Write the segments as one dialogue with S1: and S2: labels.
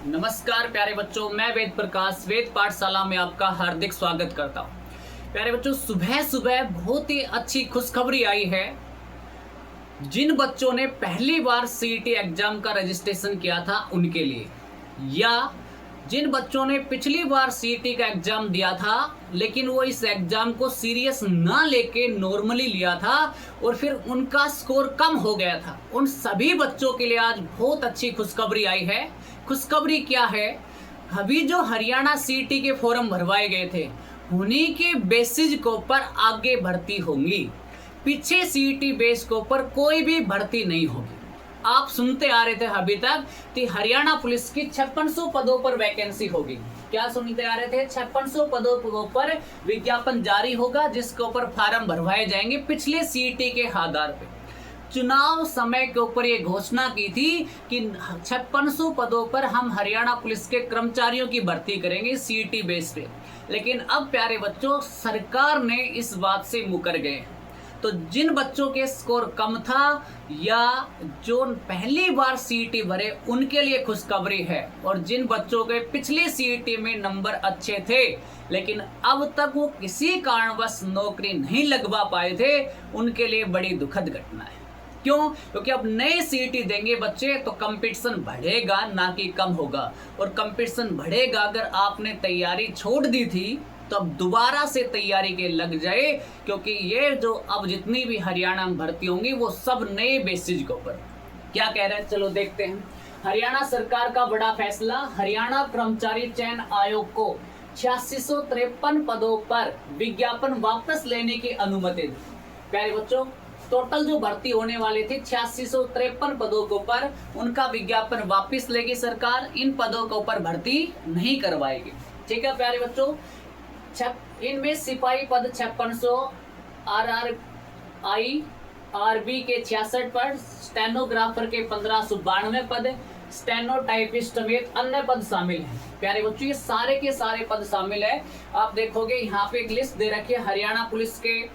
S1: नमस्कार प्यारे बच्चों, मैं वेद प्रकाश वेद पाठशाला में आपका हार्दिक स्वागत करता हूँ। प्यारे बच्चों, सुबह सुबह बहुत ही अच्छी खुशखबरी आई है। जिन बच्चों ने पहली बार सीईटी एग्जाम का रजिस्ट्रेशन किया था उनके लिए, या जिन बच्चों ने पिछली बार सीईटी का एग्जाम दिया था लेकिन वो इस एग्जाम को सीरियस ना लेके नॉर्मली लिया था और फिर उनका स्कोर कम हो गया था, उन सभी बच्चों के लिए आज बहुत अच्छी खुशखबरी आई है। खुशखबरी क्या है? अभी जो हरियाणा सीईटी के फॉर्म भरवाए गए थे उन्हीं के बेसिस के ऊपर आगे भर्ती होंगी। पीछे सीईटी बेस के ऊपर कोई भी भर्ती नहीं होगी। आप सुनते आ रहे थे अभी तक कि हरियाणा पुलिस की 5600 पदों पर वैकेंसी होगी। क्या सुनते आ रहे थे? 5600 पदों पर विज्ञापन जारी होगा जिसके ऊपर फार्म भरवाए जाएंगे पिछले सीईटी के आधार पे। चुनाव समय के ऊपर ये घोषणा की थी कि 5600 पदों पर हम हरियाणा पुलिस के कर्मचारियों की भर्ती करेंगे सीईटी बेस पे, लेकिन अब प्यारे बच्चों सरकार ने इस बात से मुकर गए। तो जिन बच्चों के स्कोर कम था या जो पहली बार सीईटी भरे उनके लिए खुशखबरी है, और जिन बच्चों के पिछले सीईटी में नंबर अच्छे थे लेकिन अब तक वो किसी कारणवश नौकरी नहीं लगवा पाए थे उनके लिए बड़ी दुखद घटना है। क्यों? क्योंकि अब नए सीईटी देंगे बच्चे तो कंपटीशन बढ़ेगा ना कि कम होगा, और कंपटीशन बढ़ेगा। अगर आपने तैयारी छोड़ दी थी तो अब दोबारा से तैयारी के लग जाए, क्योंकि ये जो अब जितनी भी हरियाणा में भर्ती होंगी वो सब नए बेसिस के ऊपर। क्या कह रहे हैं, चलो देखते हैं। हरियाणा सरकार का बड़ा फैसला, हरियाणा कर्मचारी चयन आयोग को 8653 पदों पर विज्ञापन वापस लेने की अनुमति दी। प्यारे बच्चों, टोटल जो भर्ती होने वाले थे 8653 पदों के ऊपर, उनका विज्ञापन वापस लेगी सरकार। इन पदों के ऊपर भर्ती नहीं करवाएगी। ठीक है प्यारे बच्चों, इनमें सिपाही पद 5600, RRI RB के 66 पद, स्टेनोग्राफर के 1592 पद, स्टेनोटाइपिस्ट समेत अन्य पद शामिल हैं। प्यारे बच्चों, ये सारे के सारे पद शामिल है। आप देखोगे यहाँ पे एक लिस्ट दे रखी है हरियाणा पुलिस के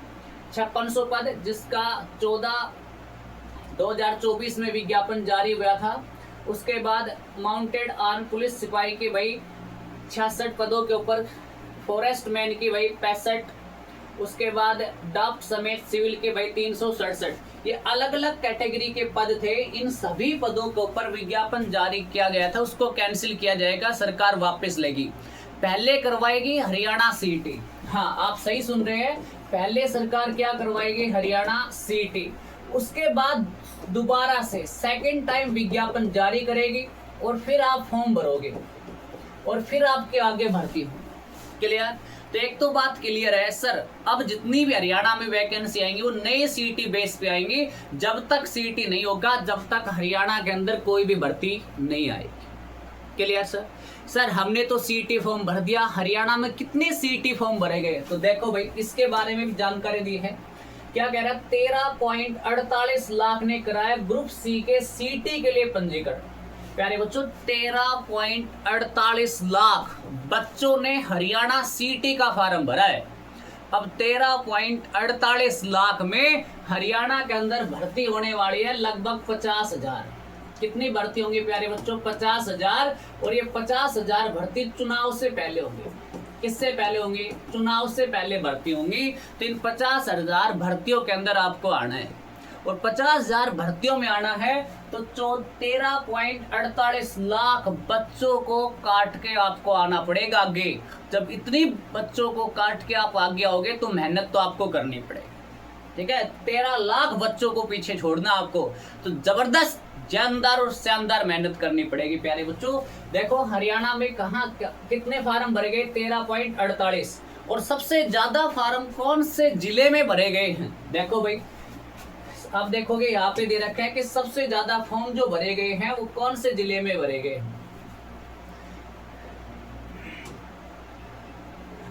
S1: 5600 पद, जिसका 14/2024 में विज्ञापन जारी हुआ था। उसके बाद माउंटेड आर्म पुलिस सिपाही के भाई 66 पदों के ऊपर, फॉरेस्ट मैन की भाई 65, उसके बाद डाफ्ट समेत सिविल के भाई 367। ये अलग अलग कैटेगरी के पद थे। इन सभी पदों के ऊपर विज्ञापन जारी किया गया था, उसको कैंसिल किया जाएगा, सरकार वापस लेगी। पहले करवाएगी हरियाणा सीईटी। हाँ, आप सही सुन रहे हैं, पहले सरकार क्या करवाएगी? हरियाणा सीईटी। उसके बाद दोबारा से सेकेंड टाइम विज्ञापन जारी करेगी और फिर आप फॉर्म भरोगे और फिर आपके आगे भर्ती हो। क्लियर? तो एक तो बात क्लियर है सर, अब जितनी भी हरियाणा में वैकेंसी आएंगी वो नए सीईटी बेस पे आएंगी। जब तक सीईटी नहीं होगा जब तक हरियाणा के अंदर कोई भी भर्ती नहीं आएगी। Clear sir? सर हमने तो सीईटी फॉर्म भर दिया, हरियाणा में कितने सीईटी फॉर्म भरे गए? तो देखो भाई, इसके बारे में भी जानकारी दी है। क्या कह रहा है? 13.48 लाख ने कराया ग्रुप सी के सीईटी के लिए पंजीकरण। प्यारे बच्चों, 13.48 लाख बच्चों ने हरियाणा सीईटी का फॉर्म भरा है। अब 13.48 लाख में हरियाणा के अंदर भर्ती होने वाली है लगभग 50,000। कितनी भर्ती होंगी प्यारे बच्चों? 50,000। और ये 50,000 भर्ती चुनाव से पहले होंगी। किससे पहले होंगी? चुनाव से पहले भर्ती होंगी। तो इन 50,000 भर्तियों के अंदर आपको आना है, और 50,000 भर्तियों में आना है तो 13.48 लाख बच्चों को काट के आपको आना पड़ेगा आगे। जब इतनी बच्चों को काट के आप आगे आओगे तो मेहनत तो आपको करनी पड़ेगी। ठीक है, 13 लाख बच्चों को पीछे छोड़ना आपको, तो जबरदस्त जानदार और शानदार मेहनत करनी पड़ेगी। प्यारे बच्चों देखो, हरियाणा में कहाँ कितने फार्म भरे गए? 13.48। और सबसे ज्यादा फार्म कौन से जिले में भरे गए हैं? देखो भाई, आप देखोगे यहाँ पे दे रखा है कि सबसे ज्यादा फॉर्म जो भरे गए हैं वो कौन से जिले में भरे गए हैं।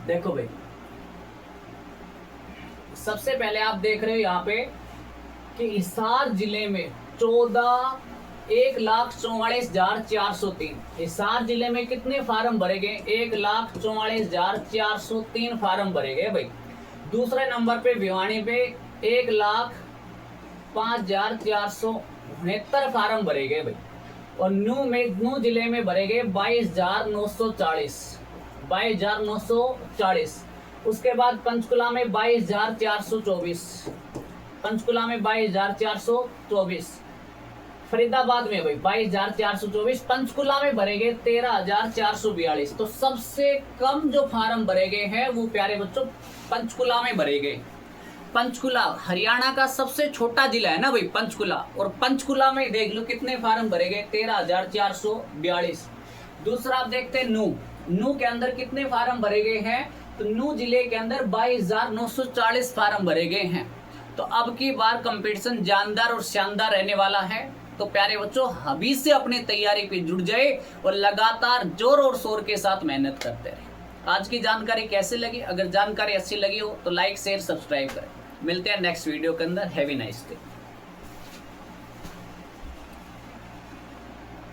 S1: देखो भाई, सबसे पहले आप देख रहे हो यहाँ पे कि हिसार जिले में 1,44,403। हिसार जिले में कितने फार्म भरे गए? 1,44,403 फार्म भरे गए भाई। दूसरे नंबर पे भिवानी पे 1,05,469 फार्म भरे गए भाई। और नू जिले में भरे गए 22,940। उसके बाद पंचकुला में 22,424, पंचकुला में 22,424, फरीदाबाद में भाई 22,424, पंचकुला में भरे गए 13,442। तो सबसे कम जो फार्म भरे गए हैं वो प्यारे बच्चों पंचकुला में भरे गए। पंचकुला हरियाणा का सबसे छोटा जिला है ना भाई पंचकुला, और पंचकुला में देख लो कितने फार्म भरे गए 13,442। दूसरा आप देखते हैं नू के अंदर कितने फार्म भरे गए हैं, तो नू जिले के अंदर 22,940 फार्म भरे गए हैं। तो अब की बार कंपटीशन जानदार और शानदार रहने वाला है। तो प्यारे बच्चों अभी से अपनी तैयारी पे जुट जाए और लगातार जोर और शोर के साथ मेहनत करते रहे। आज की जानकारी कैसे लगी? अगर जानकारी अच्छी लगी हो तो लाइक शेयर सब्सक्राइब करें। मिलते हैं नेक्स्ट वीडियो के अंदर। Have a nice day.